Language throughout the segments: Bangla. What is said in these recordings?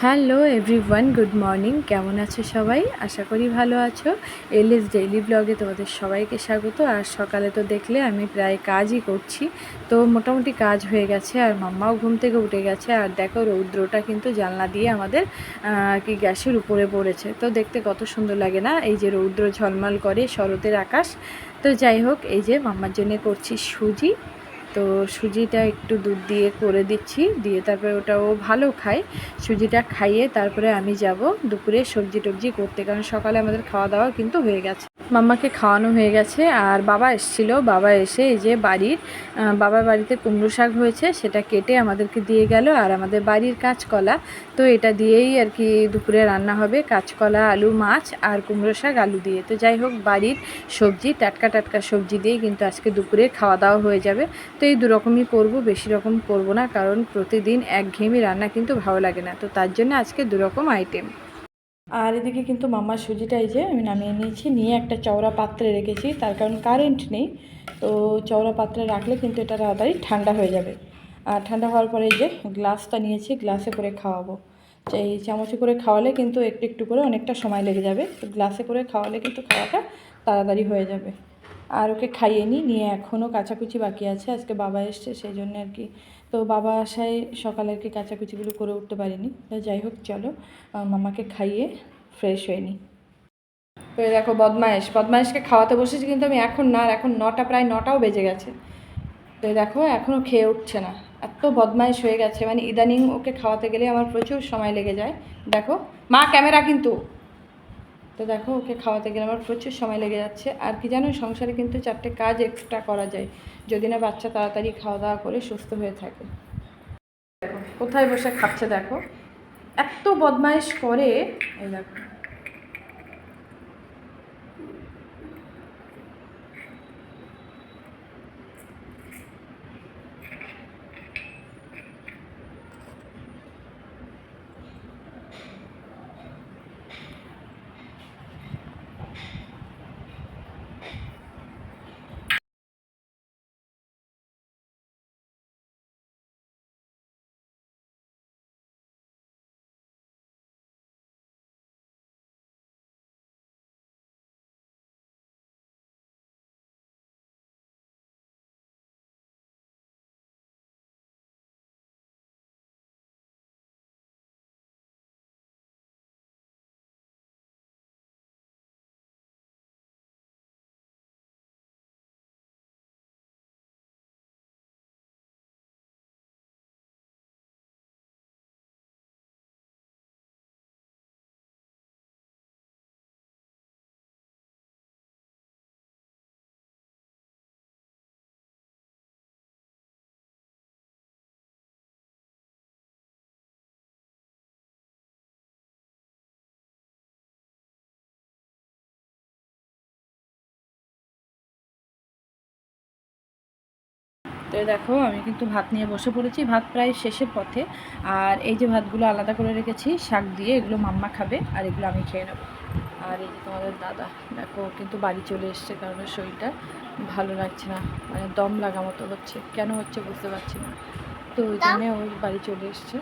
Hello everyone, good morning. কেমন আছো সবাই? আশা করি ভালো আছো। এলএস ডেইলি ব্লগে তোমাদের সবাইকে স্বাগত। আর সকালে তো দেখলে আমি প্রায় কাজই করছি, তো মোটামুটি কাজ হয়ে গেছে আর মাম্মাও ঘুম থেকে উঠে গেছে। আর দেখো রৌদ্রটা কিন্তু জানলা দিয়ে আমাদের কি গ্যাসের উপরে পড়েছে, তো দেখতে কত সুন্দর লাগে না? এই যে রৌদ্র ঝলমল করে শরতের আকাশ। তো যাই হোক, এই যে মাম্মার জন্য করছি সুজি। তো সুজিটা একটু দুধ দিয়ে করে দিচ্ছি, দিয়ে তারপরে ওটা ও ভালো খায়। সুজিটা খাইয়ে তারপরে আমি যাব দুপুরে সবজি টবজি করতে, কারণ সকালে আমাদের খাওয়া দাওয়া কিন্তু হয়ে গেছে, মাম্মাকে খাওয়ানো হয়ে গেছে। আর বাবা এসেছিল, বাবা এসে এই যে বাবার বাড়িতে কুমড়ো শাক হয়েছে, সেটা কেটে আমাদেরকে দিয়ে গেল। আর আমাদের বাড়ির কাঁচকলা, তো এটা দিয়েই আর কি দুপুরে রান্না হবে, কাঁচকলা আলু মাছ আর কুমড়ো শাক আলু দিয়ে। তো যাই হোক, বাড়ির সবজি, টাটকা টাটকা সবজি দিয়ে কিন্তু আজকে দুপুরে খাওয়া দাওয়া হয়ে যাবে। তো এই দুরকমই করব, বেশি রকম করব না, কারণ প্রতিদিন একঘেয়েমি রান্না কিন্তু ভালো লাগে না। তো তার জন্য আজকে দুরকম আইটেম। আর এদিকে কিন্তু মাম্মার সুজিটা এই যে আমি নামিয়ে নিয়েছি, নিয়ে একটা চওড়া পাত্রে রেখেছি, তার কারণ কারেন্ট নেই। তো চওড়া পাত্রে রাখলে কিন্তু এটা তাড়াতাড়ি ঠান্ডা হয়ে যাবে। আর ঠান্ডা হওয়ার পরে এই যে গ্লাসটা নিয়েছি, গ্লাসে করে খাওয়াবো। এই চামচে করে খাওয়ালে কিন্তু একটু একটু করে অনেকটা সময় লেগে যাবে, তো গ্লাসে করে খাওয়ালে কিন্তু খাওয়াটা তাড়াতাড়ি হয়ে যাবে। আর ওকে খাইয়ে নিয়ে এখনও কাচাকুচি বাকি আছে, আজকে বাবা এসছে সেই জন্য আর কি। তো বাবা আসায় সকালে আর কি কাচাকুচিগুলো করে উঠতে পারিনি। তো যাই হোক, চলো মামাকে খাইয়ে ফ্রেশ হয়ে নিই। তো দেখো বদমায়েশকে খাওয়াতে বসেছি, কিন্তু আমি এখন না, আর এখন প্রায় নটাও বেজে গেছে। তো দেখো এখনও খেয়ে উঠছে না, এত বদমাইশ হয়ে গেছে, মানে ইদানিং ওকে খাওয়াতে গেলে আমার প্রচুর সময় লেগে যায়। দেখো মা, ক্যামেরা কিন্তু। তো দেখো ওকে খাওয়াতে গেলে আমার প্রচুর সময় লেগে যাচ্ছে। আর কি জানো, সংসারে কিন্তু 4টে কাজ এক্সট্রা করা যায় যদি না বাচ্চা তাড়াতাড়ি খাওয়া দাওয়া করে সুস্থ হয়ে থাকে। দেখো কোথায় বসে খাচ্ছে, দেখো এত বদমাইশ করে। এই দেখো, তো দেখো আমি কিন্তু ভাত নিয়ে বসে পড়েছি, ভাত প্রায় শেষের পথে। আর এই যে ভাতগুলো আলাদা করে রেখেছি শাক দিয়ে, এগুলো মাম্মা খাবে আর এগুলো আমি খেয়ে নেবো। আর এই যে তোমাদের দাদা, দেখো কিন্তু বাড়ি চলে এসছে, কারণ ওর শরীরটা ভালো লাগছে না, মানে দম লাগা মতো হচ্ছে, কেন হচ্ছে বুঝতে পারছি না। তো ওই জন্য ওর বাড়ি চলে এসছে,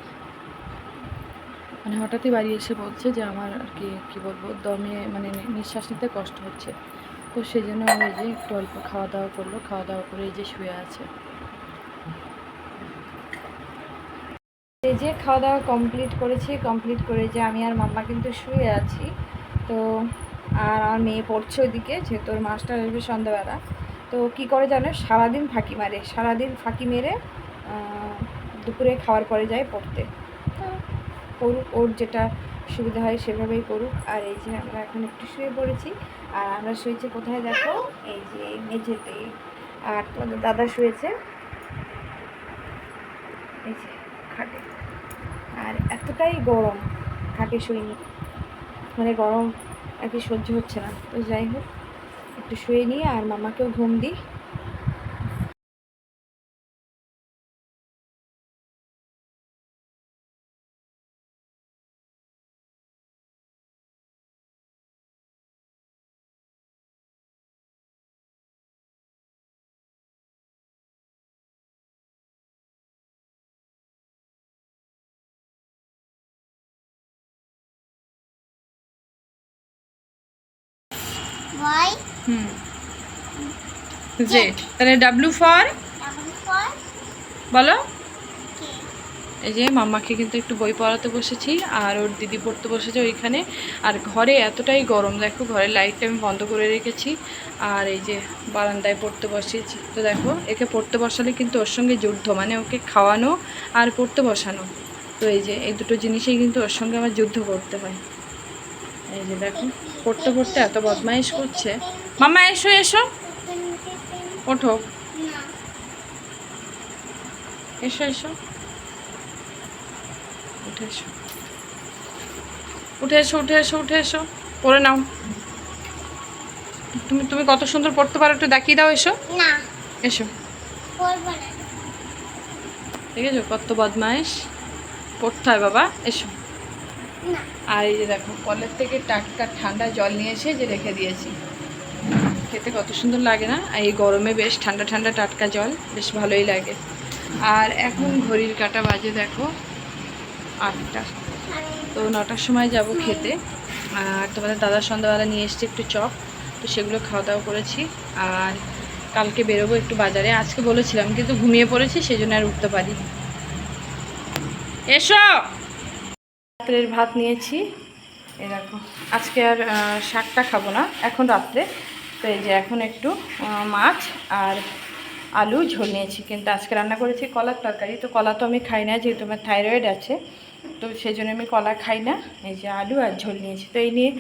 মানে হঠাৎই বাড়ি এসে বলছে যে আমার আর কি কী বলবো, দমে মানে নিঃশ্বাস নিতে কষ্ট হচ্ছে। তো সেই জন্য ওই যে একটু অল্প খাওয়া দাওয়া করলো, খাওয়া দাওয়া করে এই যে শুয়ে আছে। এই যে খাওয়া দাওয়া কমপ্লিট করেছি, কমপ্লিট করে যে আমি আর মাম্মা কিন্তু শুয়ে আছি। তো আর আমার মেয়ে পড়ছে ওইদিকে, যেহেতু ওর মাস্টার আসবে সন্ধ্যাবেলা। তো কী করে জানো, সারাদিন ফাঁকি মেরে দুপুরে খাওয়ার পরে যায় পড়তে। তো করুক, ওর যেটা সুবিধা হয় সেভাবেই করুক। আর এই যে আমরা এখন একটু শুয়ে পড়েছি। আর আমরা শুয়েছি কোথায় দেখো, এই যে মেঝেতে। আর তোমাদের দাদা শুয়েছে এই যে খাটে। আর এতটাই গরম, খাটে শুইনি, মানে গরম আর কি সহ্য হচ্ছে না। তো যাই হোক, একটু শুয়ে নিয়ে আর মামাকেও ঘুম দিই। হুম, জেড। তাহলে ডাব্লিউ ফর বলো। এই যে মাম্মাকে কিন্তু একটু বই পড়াতে বসেছি, আর ওর দিদি পড়তে বসেছে ওইখানে। আর ঘরে এতটাই গরম, দেখো ঘরের লাইটটা আমি বন্ধ করে রেখেছি। আর এই যে বারান্দায় পড়তে বসিয়েছি। তো দেখো একে পড়তে বসালে কিন্তু ওর সঙ্গে যুদ্ধ, মানে ওকে খাওয়ানো আর পড়তে বসানো। তো এই যে এই দুটো জিনিসেই কিন্তু ওর সঙ্গে আমার যুদ্ধ করতে হয়। এই যে দেখো পড়তে পড়তে এত বদমাইশ করছে। মাম্মা এসো এসো, ওঠো, এসো এসো, উঠে এসো, উঠে এসো, উঠে এসো, উঠে এসো, পড়ে নাও। তুমি তুমি কত সুন্দর পড়তে পারো, একটু দেখিয়ে দাও। এসো না, এসো। ঠিক আছে, কত বদমাইশ, পড়তে হয় বাবা, এসো। আর এই যে দেখো কলের থেকে টাটকা ঠান্ডা জল নিয়ে এসে যে রেখে দিয়েছি, খেতে কত সুন্দর লাগে না? এই গরমে বেশ ঠান্ডা ঠান্ডা টাটকা জল বেশ ভালোই লাগে। আর এখন ঘড়ির কাঁটা বাজে দেখো 8টা। তো 9টার সময় যাব খেতে। আর তোমাদের দাদার সন্ধ্যাবেলা নিয়ে এসছে একটু চপ, তো সেগুলো খাওয়া দাওয়া করেছি। আর কালকে বেরোবো একটু বাজারে, আজকে বলেছিলাম কিন্তু ঘুমিয়ে পড়েছি, সেই জন্য আর উঠতে পারি। এসো। রাত্রের ভাত নিয়েছি, এরকম। আজকে আর শাকটা খাবো না এখন রাত্রে। তো এই যে এখন একটু মাছ আর আলু ঝোল নিয়েছি, কিন্তু আজকে রান্না করেছি কলার তরকারি। তো কলা তো আমি খাই না, যেহেতু আমার থাইরয়েড আছে, তো সেই জন্য আমি কলা খাই না। এই যে আলু আর ঝোল নিয়েছি, তো এই নিয়ে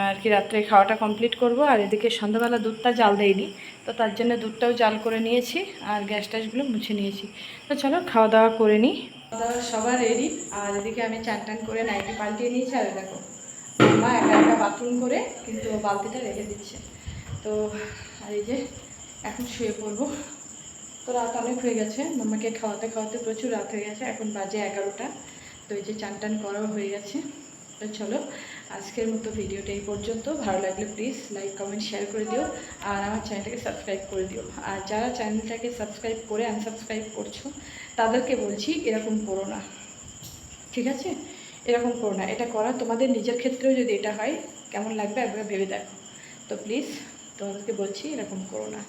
আর কি রাত্রে খাওয়াটা কমপ্লিট করব। আর এদিকে সন্ধ্যাবেলা দুধটা জাল দেয়নি, তো তার জন্য দুধটাও জাল করে নিয়েছি আর গ্যাস ট্যাসগুলো মুছে নিয়েছি। তো চলো খাওয়া দাওয়া করে নিই। খাওয়া দাওয়া সবার রেডি। আর এদিকে আমি চান টান করে নাইটি পাল্টিয়ে নিয়েছি। আর দেখো মা একা একা বাথরুম করে কিন্তু বালতিটা রেখে দিচ্ছে। তো আর এই যে এখন শুয়ে পড়বো। তো রাত অনেক হয়ে গেছে, মামাকে খাওয়াতে খাওয়াতে প্রচুর রাত হয়ে গেছে, এখন বাজে 11টা। তো এই যে চান টান করাও হয়ে গেছে। তো চলো আজকের মতো ভিডিওটা এই পর্যন্ত। ভালো লাগলে প্লিজ লাইক কমেন্ট শেয়ার করে দিও, আর আমার চ্যানেলটাকে সাবস্ক্রাইব করে দিও। আর যারা চ্যানেলটাকে সাবস্ক্রাইব করে আনসাবস্ক্রাইব করছো তাদেরকে বলছি এরকম করো না, ঠিক আছে? এরকম করো না, এটা করা তোমাদের নিজের ক্ষেত্রেও যদি এটা হয় কেমন লাগবে একবার ভেবে দেখো। তো প্লিজ তোমাদেরকে বলছি এরকম করো না।